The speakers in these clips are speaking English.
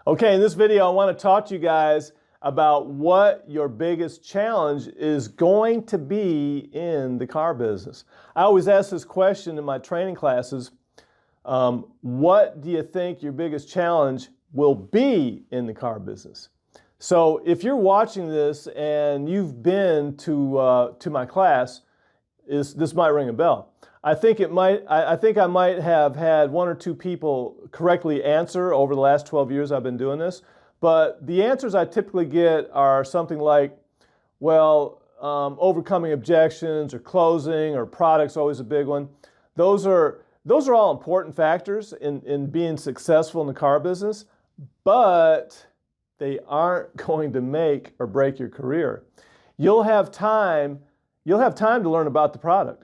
Okay, in this video I want to talk to you guys about what your biggest challenge is going to be in the car business. I always ask this question in my training classes. What do you think your biggest challenge will be in the car business? So if you're watching this and you've been to my class, this might ring a bell. I think I might have had one or two people correctly answer over the last 12 years I've been doing this. But the answers I typically get are something like, well, overcoming objections or closing or product's always a big one. Those are all important factors in being successful in the car business, but they aren't going to make or break your career. You'll have time to learn about the product.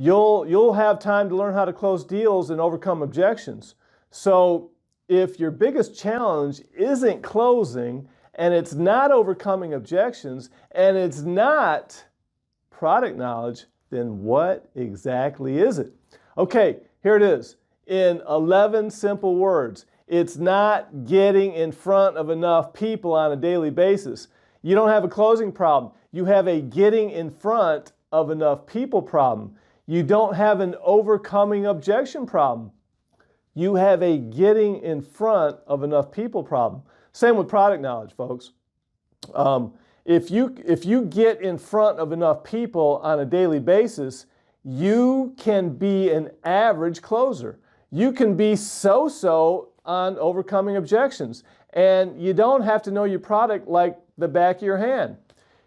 You'll have time to learn how to close deals and overcome objections. So if your biggest challenge isn't closing, and it's not overcoming objections, and it's not product knowledge, then what exactly is it? Okay, here it is. In 11 simple words, it's not getting in front of enough people on a daily basis. You don't have a closing problem. You have a getting in front of enough people problem. You don't have an overcoming objection problem. You have a getting in front of enough people problem. Same with product knowledge, folks. If you get in front of enough people on a daily basis, you can be an average closer. You can be so-so on overcoming objections. And you don't have to know your product like the back of your hand.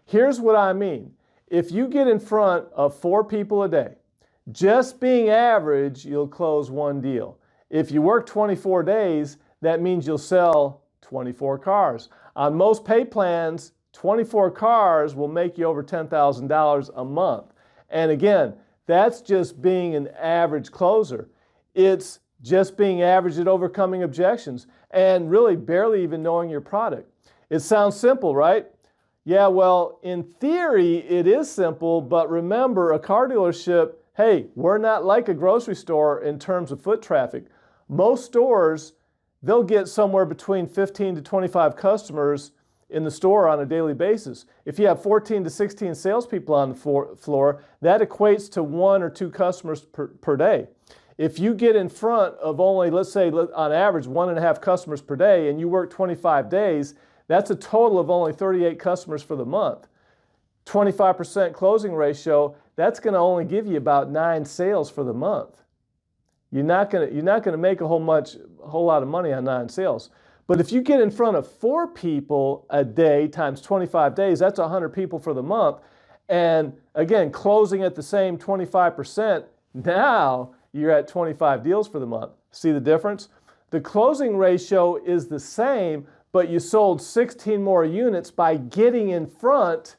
Here's what I mean. If you get in front of 4 people a day, just being average, you'll close 1 deal. If you work 24 days, that means you'll sell 24 cars. On most pay plans, 24 cars will make you over $10,000 a month. And again, that's just being an average closer. It's just being average at overcoming objections and really barely even knowing your product. It sounds simple, right? Yeah, well, in theory, it is simple, but remember, a car dealership, hey, we're not like a grocery store in terms of foot traffic. Most stores, they'll get somewhere between 15 to 25 customers in the store on a daily basis. If you have 14 to 16 salespeople on the floor, that equates to 1 or 2 customers per day. If you get in front of only, let's say, on average, 1.5 customers per day, and you work 25 days, that's a total of only 38 customers for the month. 25% closing ratio, that's going to only give you about 9 sales for the month. You're not going to make a whole lot of money on 9 sales. But if you get in front of 4 people a day times 25 days, that's 100 people for the month. And again, closing at the same 25%, now you're at 25 deals for the month. See the difference? The closing ratio is the same, but you sold 16 more units by getting in front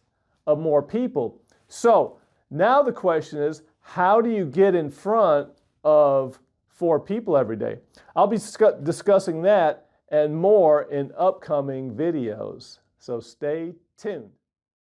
of more people. So now the question is, how do you get in front of 4 people every day? I'll be discussing that and more in upcoming videos. So stay tuned.